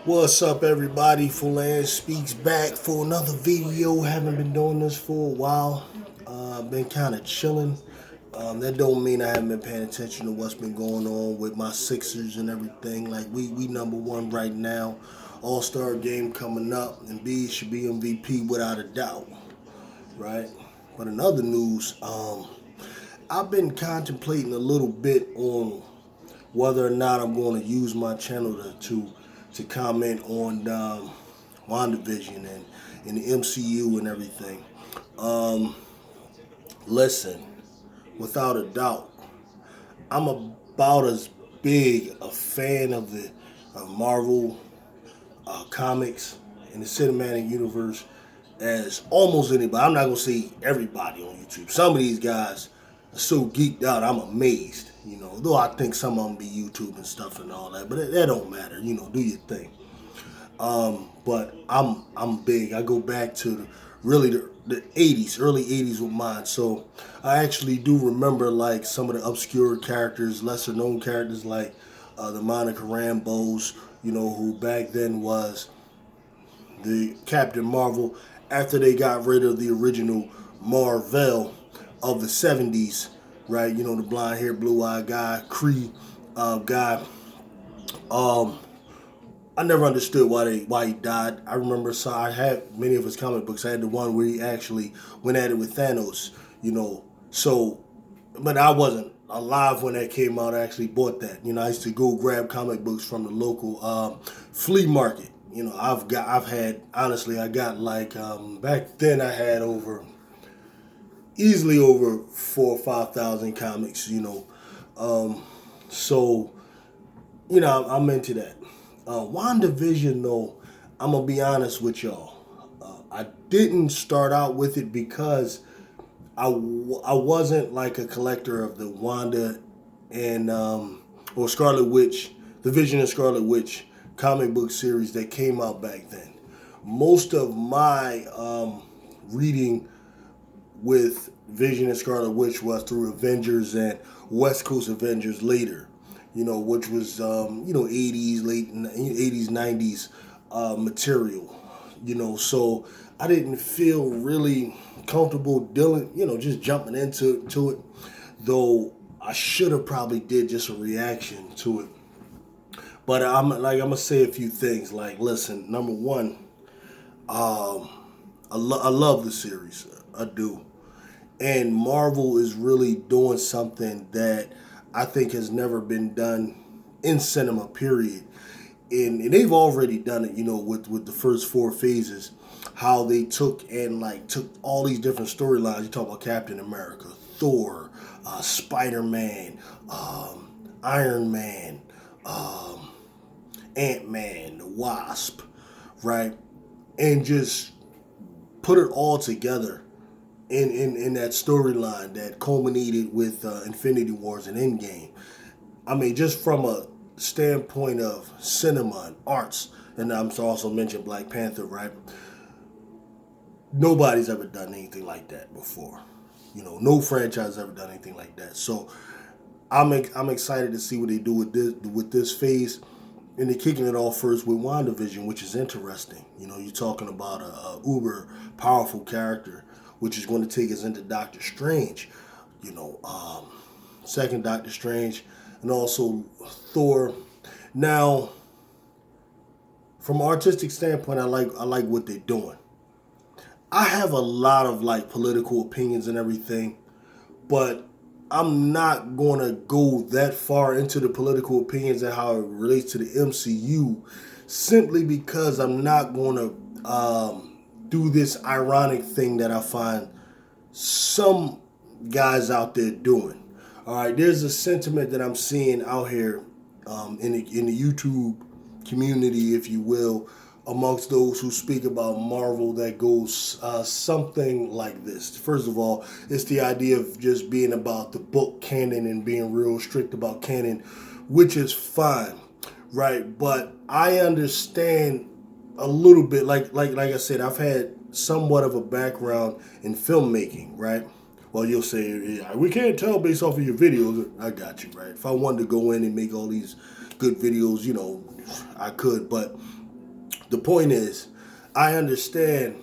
What's up, everybody? Fulan Speaks back for another video. Haven't been doing this for a while. Been kind of chilling. That don't mean I haven't been paying attention to what's been going on with my Sixers and everything. Like we number one right now. All-Star game coming up, and B should be MVP without a doubt, right? But in other news, I've been contemplating a little bit on whether or not I'm going to use my channel to comment on Wandavision and the MCU and everything. Listen, without a doubt, I'm about as big a fan of the Marvel comics and the cinematic universe as almost anybody. I'm not gonna say everybody on YouTube. Some of these guys are so geeked out, I'm amazed. Though I think some of them be YouTube and stuff and all that, but that don't matter. Do your thing. But I'm big. I go back to the 80s, early 80s with mine. So I actually do remember like some of the obscure characters, lesser known characters like the Monica Rambeaus, who back then was the Captain Marvel after they got rid of the original Marvel of the 70s, right? The blonde haired, blue eyed guy, Kree guy. I never understood why he died. I remember, so I had many of his comic books. I had the one where he actually went at it with Thanos, So, but I wasn't alive when that came out. I actually bought that. I used to go grab comic books from the local flea market. Honestly, I got like back then I had easily over 4 or 5 thousand comics. So I'm into that. WandaVision, though, I'm going to be honest with y'all. I didn't start out with it because I wasn't like a collector of the Wanda and or Scarlet Witch, the Vision and Scarlet Witch comic book series that came out back then. Most of my reading with Vision and Scarlet Witch was through Avengers and West Coast Avengers later. Which was 80s, late 80s, 90s material. So I didn't feel really comfortable dealing, just jumping into it. Though I should have probably did just a reaction to it. But I'm gonna say a few things. Like, listen, number one, I love the series. I do. And Marvel is really doing something that I think has never been done in cinema, period. And they've already done it, with the first 4 phases, how they took all these different storylines. You talk about Captain America, Thor, Spider-Man, Iron Man, Ant-Man, the Wasp, right? And just put it all together in that storyline that culminated with Infinity Wars and Endgame. I mean, just from a standpoint of cinema and arts, and I'm also mentioned Black Panther, right? Nobody's ever done anything like that before. No franchise has ever done anything like that. So I'm excited to see what they do with this phase. And they're kicking it off first with WandaVision, which is interesting. You're talking about a uber powerful character, which is going to take us into Doctor Strange. Second Doctor Strange, and also Thor. Now, from an artistic standpoint, I like what they're doing. I have a lot of like political opinions and everything, but I'm not going to go that far into the political opinions and how it relates to the MCU, simply because I'm not going to do this ironic thing that I find some guys out there doing. All right, there's a sentiment that I'm seeing out here in the YouTube community, if you will, amongst those who speak about Marvel that goes something like this. First of all, it's the idea of just being about the book canon and being real strict about canon, which is fine, right? But I understand a little bit, like I said, I've had somewhat of a background in filmmaking, right? Well, you'll say, yeah, we can't tell based off of your videos. I got you, right? If I wanted to go in and make all these good videos, I could, but The point is, I understand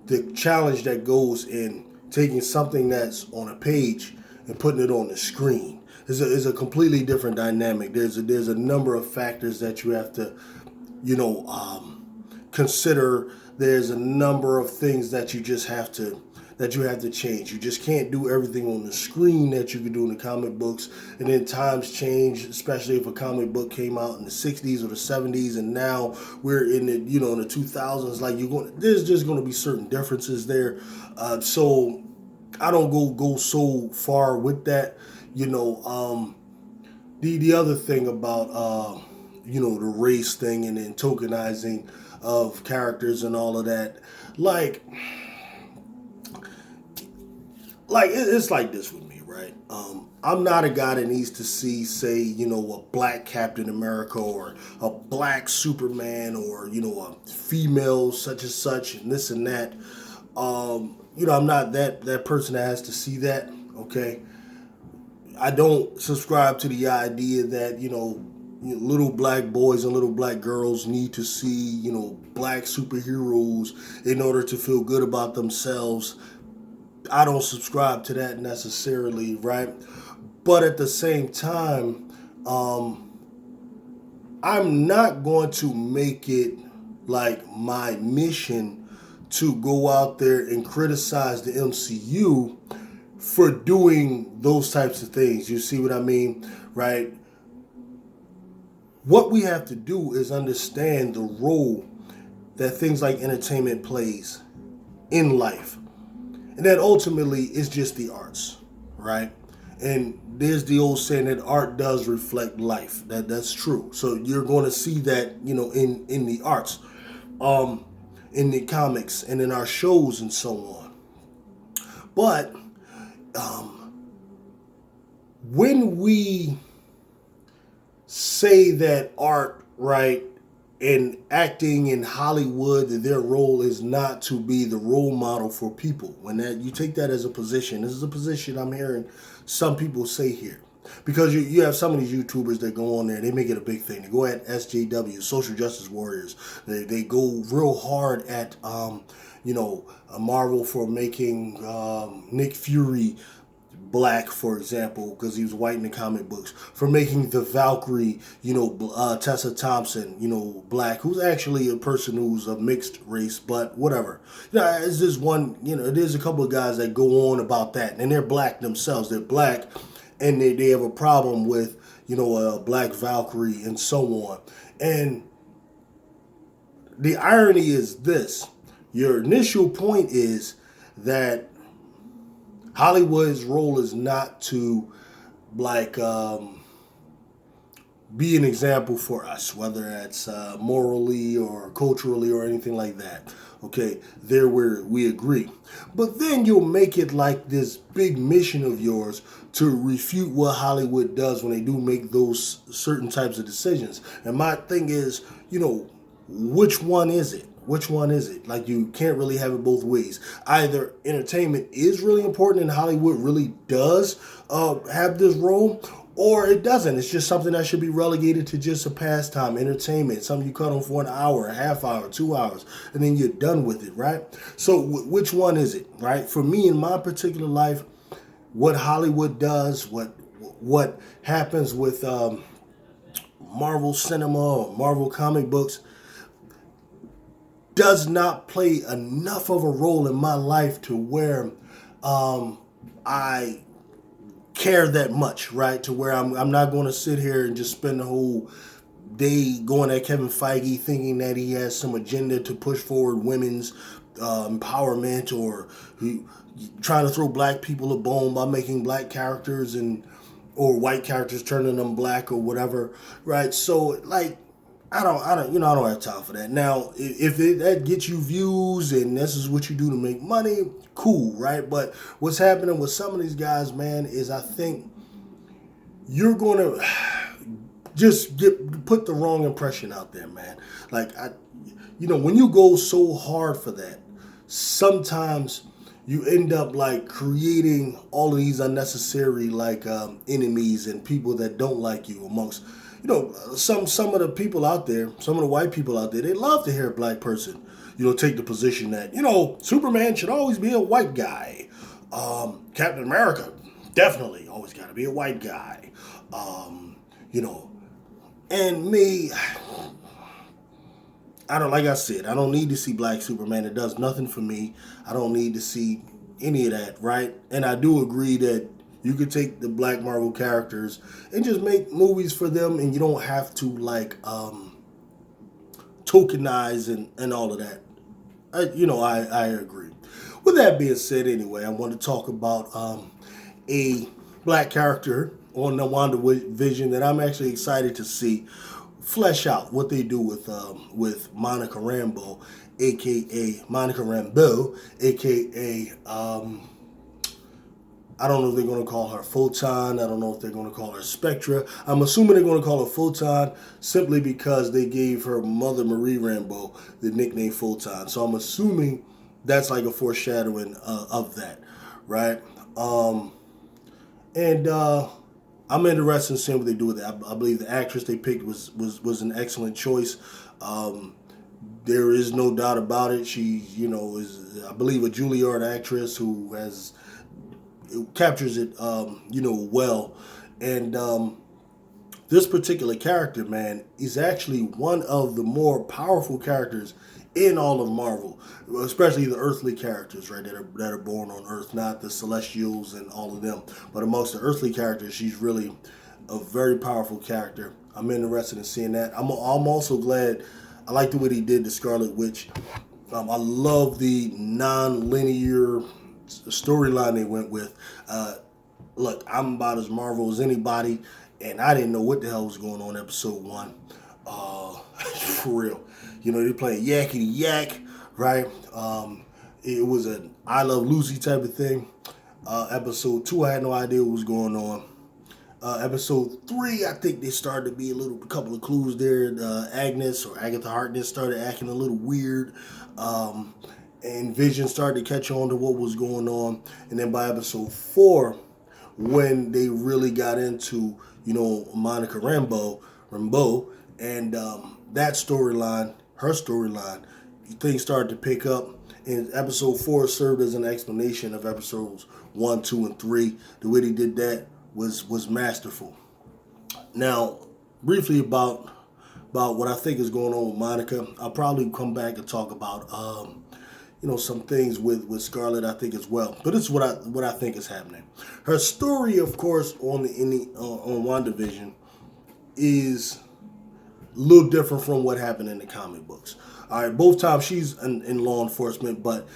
the challenge that goes in taking something that's on a page and putting it on the screen. Is a completely different dynamic. There's a number of factors that you have to, consider. There's a number of things that you just have to change. You just can't do everything on the screen that you can do in the comic books. And then times change, especially if a comic book came out in the 60s or the 70s, and now we're in the in the 2000s. Like there's just going to be certain differences there. So I don't go so far with that. The other thing about the race thing and then tokenizing of characters and all of that, like it's like this with me, right? I'm not a guy that needs to see, say, a black Captain America or a black Superman or a female such and such and this and that. I'm not that person that has to see that. Okay, I don't subscribe to the idea that little black boys and little black girls need to see black superheroes in order to feel good about themselves. I don't subscribe to that necessarily, right? But at the same time, I'm not going to make it like my mission to go out there and criticize the MCU for doing those types of things. You see what I mean, right? What we have to do is understand the role that things like entertainment plays in life. And that ultimately is just the arts, right? And there's the old saying that art does reflect life. That's true. So you're going to see that, in the arts, in the comics, and in our shows and so on. But when we say that art, right, and acting in Hollywood, that their role is not to be the role model for people. When that you take that as a position, this is a position I'm hearing some people say here. Because you have some of these YouTubers that go on there, they make it a big thing. They go at SJW, social justice warriors. They go real hard at, Marvel for making Nick Fury black, for example, because he was white in the comic books, for making the Valkyrie, Tessa Thompson, black, who's actually a person who's of mixed race, but whatever. It's just one, there's a couple of guys that go on about that, and they're black themselves. They're black, and they have a problem with, a black Valkyrie and so on. And the irony is this. Your initial point is that Hollywood's role is not to be an example for us, whether that's morally or culturally or anything like that. Okay, there we agree. But then you'll make it like this big mission of yours to refute what Hollywood does when they do make those certain types of decisions. And my thing is, which one is it? Which one is it? Like, you can't really have it both ways. Either entertainment is really important and Hollywood really does have this role, or it doesn't. It's just something that should be relegated to just a pastime, entertainment, something you cut on for an hour, a half hour, 2 hours, and then you're done with it, right? So which one is it, right? For me, in my particular life, what Hollywood does, what happens with Marvel cinema or Marvel comic books, does not play enough of a role in my life to where I care that much, right? To where I'm not going to sit here and just spend the whole day going at Kevin Feige thinking that he has some agenda to push forward women's empowerment, or trying to throw black people a bone by making black characters or white characters turning them black or whatever, right? So I don't have time for that. Now, if that gets you views and this is what you do to make money, cool, right? But what's happening with some of these guys, man, is I think you're going to just put the wrong impression out there, man. Like, when you go so hard for that, sometimes you end up creating all of these unnecessary enemies and people that don't like you amongst some of the people out there, some of the white people out there, they love to hear a black person, take the position that, Superman should always be a white guy. Captain America, definitely always got to be a white guy. And me, like I said, I don't need to see Black Superman. It does nothing for me. I don't need to see any of that, right? And I do agree that you could take the Black Marvel characters and just make movies for them, and you don't have to tokenize and all of that. I agree. With that being said, anyway, I want to talk about a black character on the Wandavision that I'm actually excited to see flesh out what they do with Monica Rambeau, aka Monica Rambeau, aka I don't know if they're going to call her Photon. I don't know if they're going to call her Spectra. I'm assuming they're going to call her Photon simply because they gave her mother, Marie Rambeau, the nickname Photon. So I'm assuming that's like a foreshadowing of that, right? And I'm interested in seeing what they do with it. I believe the actress they picked was an excellent choice. There is no doubt about it. She, is, I believe, a Juilliard actress who captures it, well. And this particular character, man, is actually one of the more powerful characters in all of Marvel, especially the earthly characters, right, that are born on Earth, not the Celestials and all of them, but amongst the earthly characters, she's really a very powerful character. I'm interested in seeing that. I'm also glad. I like the way they did the Scarlett Witch. I love the non-linear storyline they went with. Look, I'm about as Marvel as anybody, and I didn't know what the hell was going on in episode 1. For real. They playing yakety yak, right? It was an I Love Lucy type of thing. Episode 2, I had no idea what was going on. Episode 3, I think they started to be a couple of clues there. Agnes or Agatha Harkness started acting a little weird. And Vision started to catch on to what was going on. And then by episode 4, when they really got into, Monica Rambeau, and that storyline, her storyline, things started to pick up. And episode 4 served as an explanation of episodes 1, 2, and 3. The way they did that was masterful. Now, briefly about what I think is going on with Monica, I'll probably come back and talk about some things with Scarlett, I think, as well. But this is what I think is happening. Her story, of course, on WandaVision is a little different from what happened in the comic books. All right, both times she's in law enforcement, but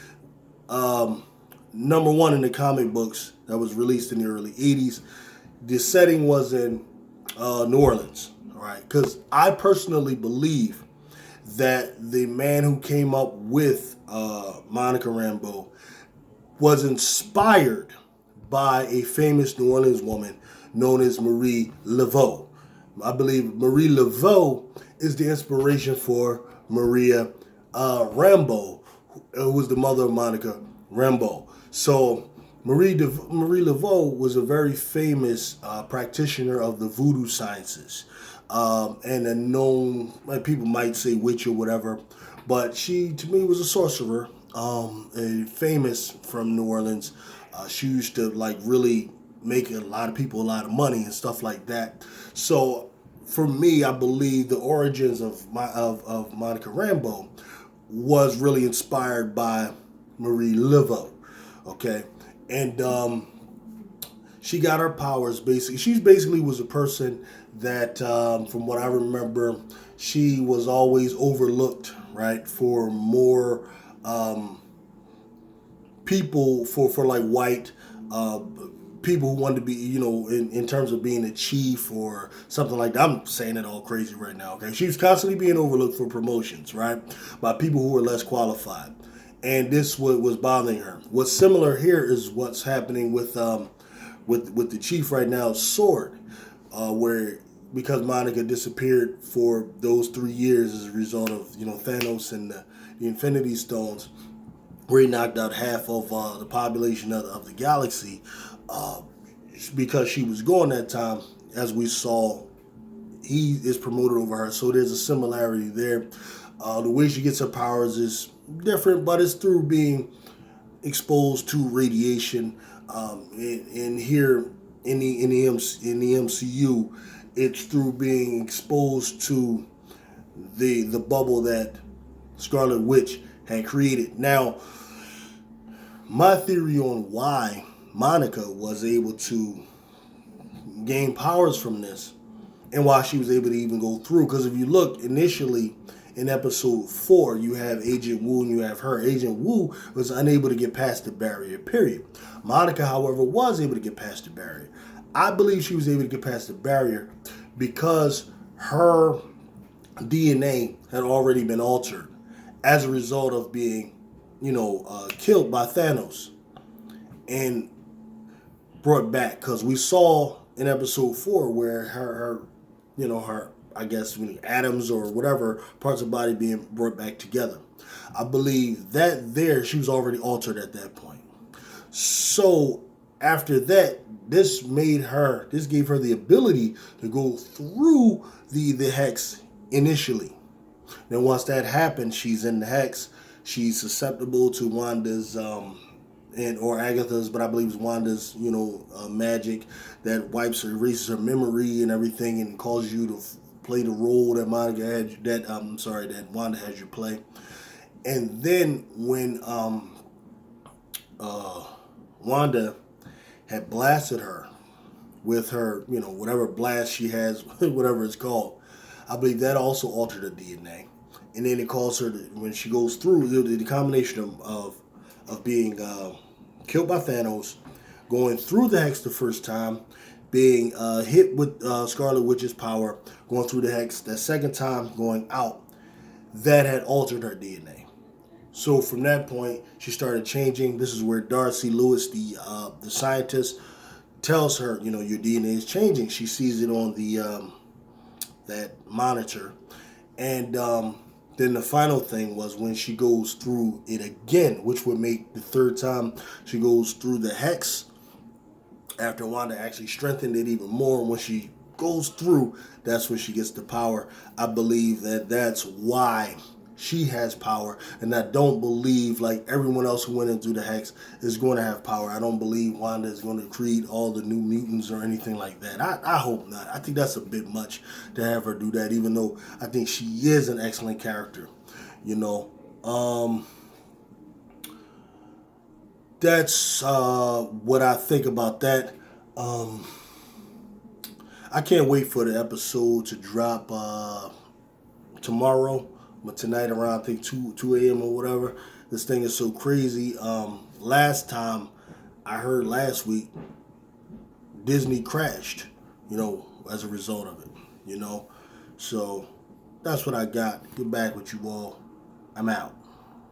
number one in the comic books that was released in the early 80s, the setting was in New Orleans. All right, because I personally believe that the man who came up with Monica Rambeau was inspired by a famous New Orleans woman known as Marie Laveau. I believe Marie Laveau is the inspiration for Maria Rambeau, who was the mother of Monica Rambeau. So Marie Laveau was a very famous practitioner of the voodoo sciences. And a known, like people might say witch or whatever, but she, to me, was a sorcerer, famous from New Orleans. She used to really make a lot of people a lot of money and stuff like that. So for me, I believe the origins of Monica Rambeau was really inspired by Marie Laveau. Okay, and she got her powers basically. She basically was a person that, from what I remember, she was always overlooked, right, for more people, for like white people who wanted to be, in terms of being a chief or something like that. I'm saying it all crazy right now, okay? She was constantly being overlooked for promotions, right, by people who were less qualified. And this was bothering her. What's similar here is what's happening with the chief right now, Sword, where because Monica disappeared for those 3 years as a result of Thanos and the Infinity Stones, where he knocked out half of the population of the galaxy, because she was gone that time, as we saw he is promoted over her. So there's a similarity there. The way she gets her powers is different, but it's through being exposed to radiation. And here in the MCU, it's through being exposed to the bubble that Scarlett Witch had created. Now, my theory on why Monica was able to gain powers from this and why she was able to even go through, because if you look initially in episode 4, you have Agent Wu and you have her. Agent Wu was unable to get past the barrier, period. Monica, however, was able to get past the barrier. I believe she was able to get past the barrier because her DNA had already been altered as a result of being, killed by Thanos and brought back. Because we saw in episode 4 where her I guess atoms or whatever parts of the body being brought back together. I believe that there she was already altered at that point. So after that, this gave her the ability to go through the hex initially. Then once that happened, she's in the hex. She's susceptible to Wanda's or Agatha's, but I believe it's Wanda's, magic that wipes or erases her memory and everything, and causes you to play the role that that Wanda has you play. And then when Wanda had blasted her with her, whatever blast she has, whatever it's called, I believe that also altered her DNA. And then it caused her when she goes through the combination of being killed by Thanos, going through the hex the first time, being hit with Scarlet Witch's power, going through the hex that second time, going out, that had altered her DNA. So from that point, she started changing. This is where Darcy Lewis, the scientist, tells her, your DNA is changing. She sees it on the that monitor, and then the final thing was when she goes through it again, which would make the third time she goes through the hex, after Wanda actually strengthened it even more. When she goes through, that's when she gets the power. I believe that's why she has power, and I don't believe, like everyone else who went in through the hex, is going to have power. I don't believe Wanda is going to create all the new mutants or anything like that. I hope not. I think that's a bit much to have her do that, even though I think she is an excellent character. That's what I think about that. I can't wait for the episode to drop tomorrow, but tonight around I think 2 a.m. or whatever. This thing is so crazy. Last time I heard last week, Disney crashed, as a result of it, So that's what I got. Get back with you all. I'm out.